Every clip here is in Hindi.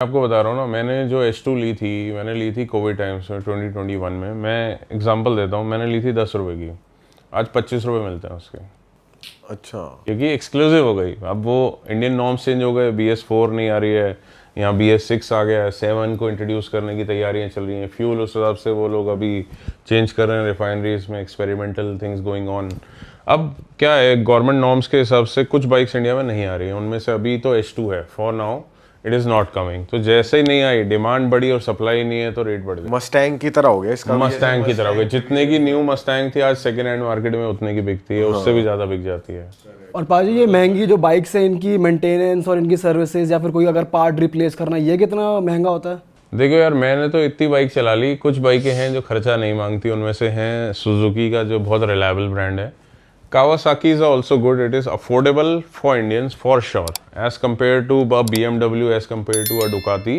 आपको बता रहा हूँ ना, मैंने जो H2 ली थी, मैंने ली थी कोविड टाइम्स में 2021 में। मैं एग्जांपल देता हूँ, मैंने ली थी 10 रुपए की, आज 25 रुपए मिलते हैं उसके, अच्छा। क्योंकि एक्सक्लूसिव हो गई। अब वो इंडियन नॉर्म्स चेंज हो गए, BS4 नहीं आ रही है, यहाँ BS6 आ गया है, 7 को इंट्रोड्यूस करने की तैयारियां चल रही हैं। फ्यूल उस हिसाब से वो लोग अभी चेंज कर रहे हैं, रिफाइनरीज में एक्सपेरिमेंटल थिंग्स गोइंग ऑन। अब क्या है, गवर्नमेंट नॉर्म्स के हिसाब से कुछ बाइक्स इंडिया में नहीं आ रही हैं, उनमें से अभी तो H2 है। For now it is not coming. तो जैसे ही नहीं आई, डिमांड बढ़ी और सप्लाई नहीं है, तो रेट बढ़ गया। मस्टैंग की तरह हो गया इसका। मस्टैंग की तरह हो गई। जितने की न्यू मस्टैंग थी, आज सेकेंड हैंड मार्केट में उतने की बिकती है, उससे भी ज़्यादा बिक जाती है। और पाजी ये महंगी जो बाइक्स है, इनकी मेंटेनेंस और इनकी सर्विसेज या फिर कोई अगर पार्ट रिप्लेस करना, ये कितना महंगा होता है? देखो यार, मैंने तो इतनी बाइक चला ली। कुछ बाइकें हैं जो खर्चा नहीं मांगती, उनमें से हैं सुजुकी का, जो बहुत रिलायबल ब्रांड है। Kawasaki is also good. It is affordable for Indians for sure, as compared to a BMW, as compared to a Ducati.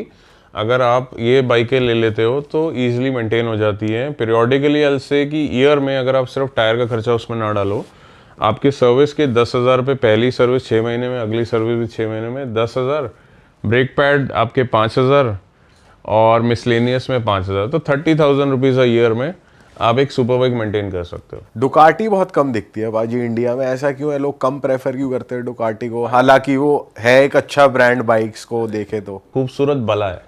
अगर आप ये बाइकें ले लेते हो तो ईजिली मेंटेन हो जाती हैं। पीरियोडिकली से कि ईयर में अगर आप सिर्फ टायर का खर्चा उसमें ना डालो, आपकी सर्विस के 10,000 रुपये, पहली सर्विस 6 महीने में, अगली सर्विस भी 6 महीने में 10,000, ब्रेक पैड आपके 5,000 और मिसलेनियस में 5,000, तो 30,000 रुपीज़ अ ईयर में आप एक सुपर बाइक मेंटेन कर सकते हो। डुकाटी बहुत कम दिखती है बाजी इंडिया में, ऐसा क्यों है? लोग कम प्रेफर क्यों करते हैं डुकाटी को, हालांकि वो है एक अच्छा ब्रांड बाइक्स को देखे तो? खूबसूरत बला है।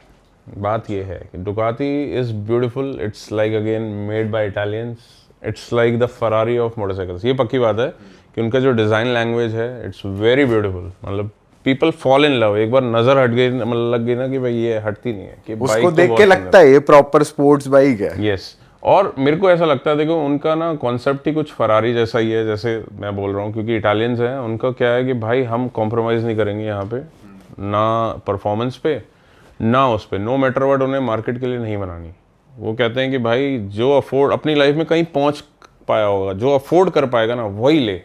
बात ये है कि डुकाती is beautiful. It's like again made by Italians. It's like the Ferrari of motorcycles. ये पक्की बात है कि उनका जो डिज़ाइन लैंग्वेज है, इट्स वेरी ब्यूटीफुल। मतलब पीपल फॉल इन लव। एक बार नजर हट गई, मतलब लग गई ना कि भाई ये हटती नहीं है, कि उसको देख के लगता है ये प्रॉपर स्पोर्ट्स बाइक है। यस। और मेरे को ऐसा लगता है, देखो उनका ना कॉन्सेप्ट ही कुछ फरारी जैसा ही है, जैसे मैं बोल रहा हूँ, क्योंकि इटालियंस हैं। उनका क्या है कि भाई हम कॉम्प्रोमाइज़ नहीं करेंगे यहाँ पे, ना परफॉर्मेंस पे ना उस पे, नो मैटर व्हाट। उन्हें मार्केट के लिए नहीं बनानी। वो कहते हैं कि भाई जो अफोर्ड अपनी लाइफ में कहीं पहुँच पाया होगा, जो अफोर्ड कर पाएगा ना, वही ले,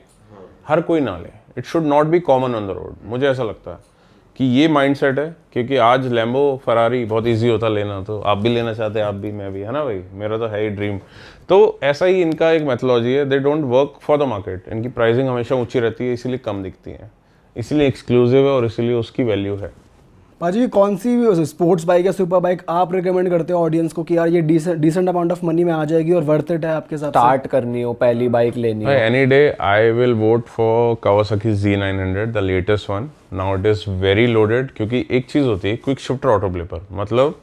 हर कोई ना ले। It should not be common on the road. मुझे ऐसा लगता है कि ये माइंडसेट है, क्योंकि आज लैम्बो फरारी बहुत इजी होता लेना, तो आप भी लेना चाहते हैं, आप भी, मैं भी, है ना भाई, मेरा तो है ही ड्रीम। तो ऐसा ही इनका एक मेथोलॉजी है। They don't work for the market. इनकी प्राइसिंग हमेशा ऊंची रहती है, इसीलिए कम दिखती है, इसीलिए एक्सक्लूसिव है और इसीलिए उसकी वैल्यू है। पाजी कौन सी स्पोर्ट्स बाइक या सुपर बाइक आप रिकमेंड करते हो ऑडियंस को कि यार ये डिसेंट अमाउंट ऑफ मनी में आ जाएगी और वर्थ इट है आपके साथ स्टार्ट करनी हो, पहली बाइक लेनी हो? Any day I will vote for Kawasaki Z900, the latest one. Now it is very loaded, क्योंकि एक चीज़ होती है क्विक शिफ्टर ऑटो ब्लिपर। मतलब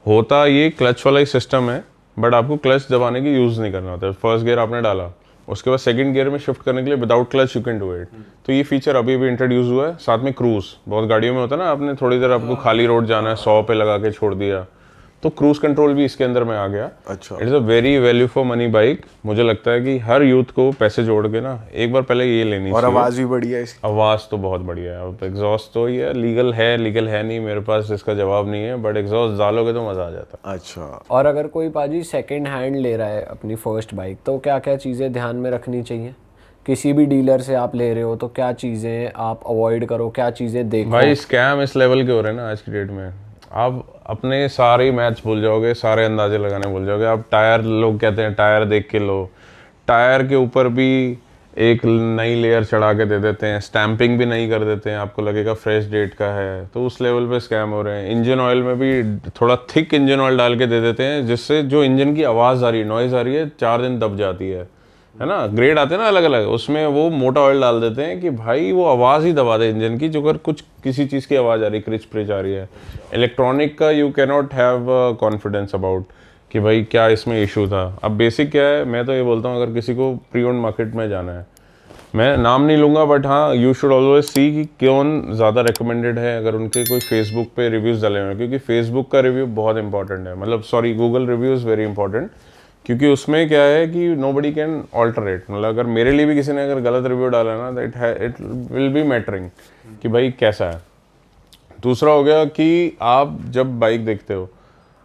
होता ये क्लच वाला ही सिस्टम है, बट आपको क्लच दबाने की यूज़ नहीं करना होता है। फर्स्ट गियर आपने डाला, उसके बाद सेकंड गियर में शिफ्ट करने के लिए without clutch you can do it. तो ये फीचर अभी भी इंट्रोड्यूस हुआ है। साथ में क्रूज, बहुत गाड़ियों में होता है ना, आपने थोड़ी देर आपको खाली रोड जाना है, 100 पे लगा के छोड़ दिया, तो क्रूज कंट्रोल भी इसके अंदर में आ गया। अच्छा। It is a very value for money bike. मुझे लगता है कि हर यूथ को पैसे जोड़ के ना एक बार पहले ये लेनी और चाहिए। आवाज भी बढ़िया है इसकी। आवाज़ तो बहुत बढ़िया है। अब एग्जॉस्ट तो ये लीगल है नहीं, मेरे पास इसका जवाब नहीं है, बट एग्जॉस्ट डालोगे तो मज़ा आ जाता है। अच्छा। और अगर कोई पाजी सेकंड हैंड ले रहा है अपनी फर्स्ट बाइक, तो क्या क्या चीज़ें ध्यान में रखनी चाहिए? किसी भी डीलर से आप ले रहे हो तो क्या चीज़ें आप अवॉइड करो, क्या चीज़ें देखो? भाई स्कैम इस लेवल के हो रहे हैं ना आज की डेट में, आप अपने सारे मैथ्स भूल जाओगे, सारे अंदाजे लगाने भूल जाओगे। आप टायर, लोग कहते हैं टायर देख के लो, टायर के ऊपर भी एक नई लेयर चढ़ा के दे देते हैं, स्टैंपिंग भी नहीं कर देते हैं, आपको लगेगा फ्रेश डेट का है, तो उस लेवल पे स्कैम हो रहे हैं। इंजन ऑयल में भी थोड़ा थिक इंजन ऑयल डाल के दे देते हैं, जिससे जो इंजन की आवाज़ आ रही है, नॉइज़ आ रही है, 4 दिन दब जाती है ना। ग्रेड आते हैं ना अलग अलग, उसमें वो मोटा ऑयल डाल देते हैं कि भाई वो आवाज़ ही दबा दे इंजन की, जो अगर कुछ किसी चीज़ की आवाज़ आ रही है, क्रिच प्रिच आ रही है। इलेक्ट्रॉनिक का you can not have confidence about कि भाई क्या इसमें इशू था। अब बेसिक क्या है, मैं तो ये बोलता हूँ, अगर किसी को प्री ओन्ड मार्केट में जाना है, मैं नाम नहीं लूँगा, बट हाँ, यू शुड ऑलवेज सी कि कौन ज़्यादा रिकमेंडेड है। अगर उनके कोई फेसबुक पे रिव्यूज़ डाले हुए हैं, क्योंकि फेसबुक का रिव्यू बहुत इंपॉर्टेंट है, मतलब sorry, Google review is very important, क्योंकि उसमें क्या है कि नोबडी कैन ऑल्टरेट। मतलब अगर मेरे लिए भी किसी ने अगर गलत रिव्यू डाला ना, तो इट विल बी मैटरिंग कि भाई कैसा है। दूसरा हो गया कि आप जब बाइक देखते हो,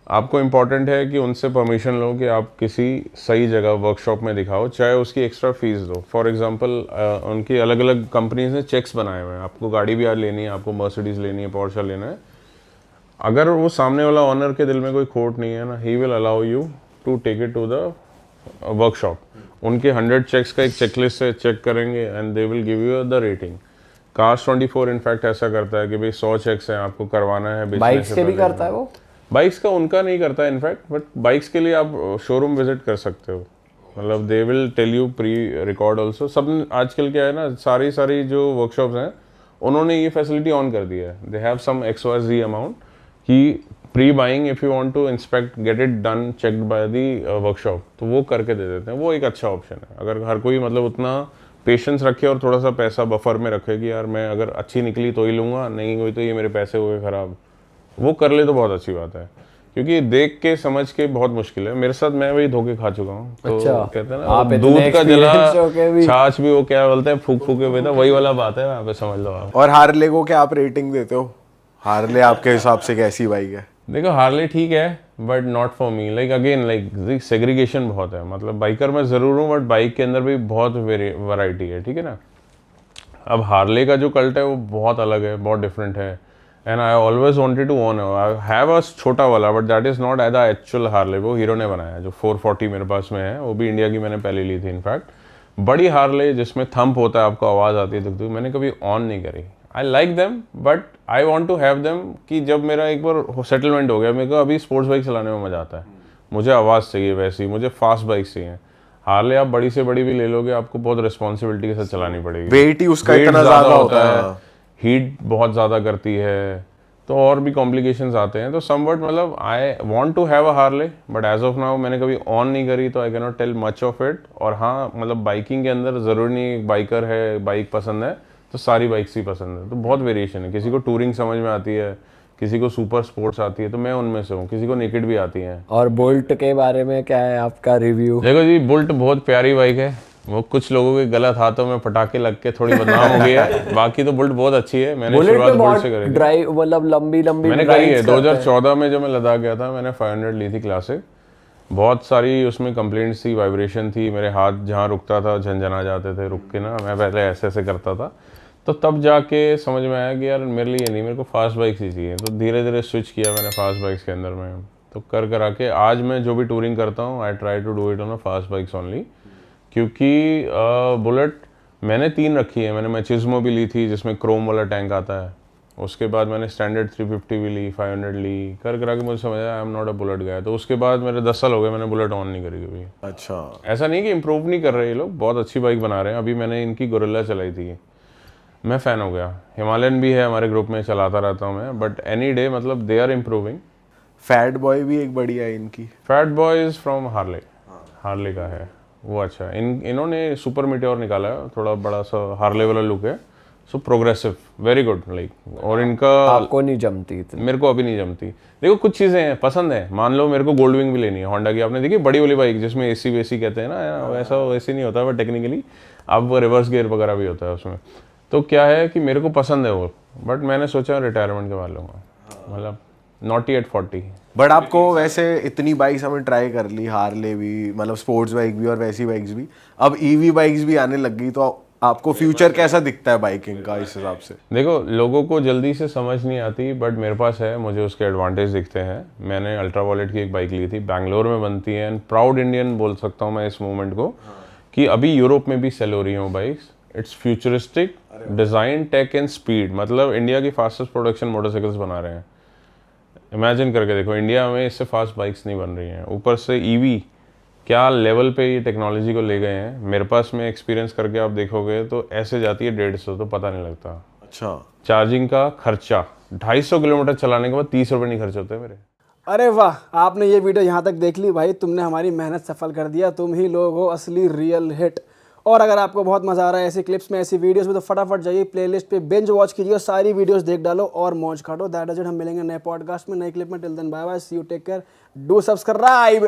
आपको इम्पॉर्टेंट है कि उनसे परमिशन लो कि आप किसी सही जगह वर्कशॉप में दिखाओ, चाहे उसकी एक्स्ट्रा फीस दो। फॉर एग्जांपल उनकी अलग अलग कंपनीज ने चेक्स बनाए हुए हैं। आपको गाड़ी भी आज लेनी है, आपको मर्सिडीज लेनी है, पोर्शा लेना है, अगर वो सामने वाला ऑनर के दिल में कोई खोट नहीं है ना, he will allow you to take it to the workshop. उनके 100 चेक्स का एक चेकलिस्ट से चेक करेंगे and they will give you the rating. Cars 24 in fact ऐसा करता है कि भाई 100 चेक्स हैं, आपको करवाना है business बाइक्स से के भी पहले। करता है वो? बाइक्स का उनका नहीं करता है इनफैक्ट, बट बाइक्स के लिए आप शोरूम विजिट कर सकते हो, मतलब they will tell you pre record also. सब आजकल क्या है ना, सारी जो वर्कशॉप्स हैं उन्होंने ये फैसिलिटी ऑन कर दिया है, they have some XYZ amount कि pre buying if you want to inspect get it done checked by the workshop, तो वो करके दे देते हैं। वो एक अच्छा ऑप्शन है अगर हर कोई मतलब उतना पेशेंस रखे और थोड़ा सा पैसा बफर में रखे कि यार मैं अगर अच्छी निकली तो ही लूँगा, नहीं हुई तो ये मेरे पैसे हो गए ख़राब, वो कर ले तो बहुत अच्छी बात है। क्योंकि देख के समझ के बहुत मुश्किल है, मेरे साथ मैं वही धोखे खा चुका हूँ। तो अच्छा, कहते हैं आप ना इतने दूध का जला experience होके भी- छाछ भी वो क्या बोलते हैं फूक फूके हुए था, वही वाला बात है, वहाँ पे समझ लो आप। और हार्ले को क्या आप रेटिंग देते हो? हार्ले आपके हिसाब से कैसी बाइक है? देखो हार्ले ठीक है but not for me, like again like segregation बहुत है, मतलब बाइकर मैं ज़रूर हूँ बट बाइक के अंदर भी बहुत वैरायटी है, ठीक है ना। अब हार्ले का जो कल्ट है वो बहुत अलग है, बहुत डिफरेंट है, and I always wanted to own, I have a छोटा वाला but that is not as the actual Harley, वो हीरो ने बनाया है जो 440 मेरे पास में है, वो भी इंडिया की मैंने पहले ली थी इनफैक्ट। बड़ी हार्ले जिसमें थंप होता है, आपको आवाज़ आती है दुखती, मैंने कभी ऑन नहीं करी। I like them but I want to have them कि जब मेरा एक बार सेटलमेंट हो गया, मेरे को अभी स्पोर्ट्स बाइक चलाने में मज़ा आता है, मुझे आवाज़ चाहिए वैसी, मुझे फास्ट बाइक चाहिए। हार्ले आप बड़ी से बड़ी भी ले लोगे, आपको बहुत रिस्पॉन्सिबिलिटी के साथ चलानी पड़ेगी, वेट ही उसका Weight इतना ज्यादा होता है, हीट बहुत ज़्यादा करती है, तो और भी कॉम्प्लिकेशंस आते हैं। तो समवट मतलब I want to have a Harley but as of now मैंने कभी ऑन नहीं करी, तो I can not tell much of it. और हाँ मतलब बाइकिंग के अंदर ज़रूरी नहीं बाइकर है बाइक पसंद है तो सारी बाइक्स ही पसंद है, तो बहुत वेरिएशन है, किसी को टूरिंग समझ में आती है, किसी को सुपर स्पोर्ट्स आती है, तो मैं उनमें से हूँ, किसी को नेकेड भी आती है। और बोल्ट के बारे में क्या है आपका रिव्यू? देखो जी, बुल्ट बहुत प्यारी बाइक है, वो कुछ लोगों के गलत हाथों में पटाखे लग के थोड़ी बदनाम हो गई है, बाकी तो बुल्ट बहुत अच्छी है। मैंने बुलेट शुरुआत पे बुल्ट बहुत से करी थी। ड्राइव मतलब लंबी मैंने करी है rides करते हैं। 2014 में जब मैं लद्दाख गया था, मैंने 500 ली थी क्लासिक, बहुत सारी उसमें कंप्लेंट्स थी, वाइब्रेशन थी, मेरे हाथ जहाँ रुकता था झंझना जाते थे रुक के ना, मैं पहले ऐसे ऐसे करता था, तो तब जाके समझ में आया कि यार मेरे लिए नहीं, मेरे को फास्ट बाइक्स ही चाहिए, तो धीरे धीरे स्विच किया मैंने फास्ट बाइक्स के अंदर में, तो कर करा के आज मैं जो भी टूरिंग करता हूँ I try to do it on a fast bikes only, क्योंकि बुलेट मैंने 3 रखी है, मैंने मैचिज्मो भी ली थी जिसमें क्रोम वाला टैंक आता है, उसके बाद मैंने स्टैंडर्ड 350 भी ली, 500 ली, कर करा के मुझे समझ आया I am not a bullet guy, तो उसके बाद मेरे 10 साल हो गए मैंने बुलेट ऑन नहीं करी कभी। अच्छा, ऐसा नहीं कि इम्प्रूव नहीं कर रहे ये लोग, बहुत अच्छी बाइक बना रहे हैं। अभी मैंने इनकी गोरिल्ला चलाई थी, मैं फ़ैन हो गया। हिमालयन भी है हमारे ग्रुप में, चलाता रहता हूँ मैं, बट एनी डे मतलब they are improving. Fat boy भी एक बढ़िया है इनकी। Fat boy is from Harley, Harley का है वो, अच्छा है। इन्होंने सुपर मीटियोर निकाला है, थोड़ा बड़ा सा हार्ले वाला लुक है, so progressive, very good like. और इनका आपको नहीं जमती इतनी? मेरे को अभी नहीं जमती। देखो कुछ चीज़ें हैं पसंद है, मान लो मेरे को गोल्ड विंग भी लेनी है होंडा की, आपने देखी बड़ी वाली बाइक जिसमें एसी वेसी कहते हैं ना, वैसा वैसे नहीं होता है टेक्निकली, अब रिवर्स गियर वगैरह भी होता है उसमें, तो क्या है कि मेरे को पसंद है वो, बट मैंने सोचा रिटायरमेंट के बाद लूँगा, मतलब नॉट एट 40। बट आपको वैसे इतनी बाइक्स हमें ट्राई कर ली, हार्ले भी मतलब स्पोर्ट्स बाइक भी और वैसी बाइक्स भी, अब ईवी बाइक्स भी आने लग गई, तो आपको फ्यूचर कैसा दिखता है बाइकिंग का इस हिसाब से? देखो लोगों को जल्दी से समझ नहीं आती, बट मेरे पास है, मुझे उसके एडवांटेज दिखते हैं। मैंने अल्ट्रा वॉलेट की एक बाइक ली थी, बैंगलोर में बनती है, एंड प्राउड इंडियन बोल सकता हूँ मैं इस मूवमेंट को, कि अभी यूरोप में भी सेल हो रही हूँ bikes. Its futuristic design, tech and speed, मतलब इंडिया की फास्टेस्ट प्रोडक्शन मोटरसाइकिल्स बना रहे हैं। इमेजिन करके देखो, इंडिया में इससे फास्ट बाइक्स नहीं बन रही हैं, ऊपर से ईवी क्या लेवल पे ये टेक्नोलॉजी को ले गए हैं। मेरे पास में एक्सपीरियंस करके आप देखोगे तो ऐसे जाती है 150, तो पता नहीं लगता। अच्छा, चार्जिंग का खर्चा 250 किलोमीटर चलाने के बाद 30 रुपये नहीं खर्च होते मेरे। अरे वाह, आपने ये वीडियो यहाँ तक देख ली भाई, तुमने हमारी मेहनत सफल कर दिया, तुम ही लोग हो असली रियल हिट। और अगर आपको बहुत मज़ा आ रहा है ऐसी क्लिप्स में, ऐसी वीडियोस में, तो फटाफट जाइए प्लेलिस्ट पे बिंज वॉच कीजिए और सारी वीडियोस देख डालो और मौज काटो। दैट इज इट, हम मिलेंगे नए पॉडकास्ट में, नए क्लिप में। Till then bye bye, see you, take care, do subscribe.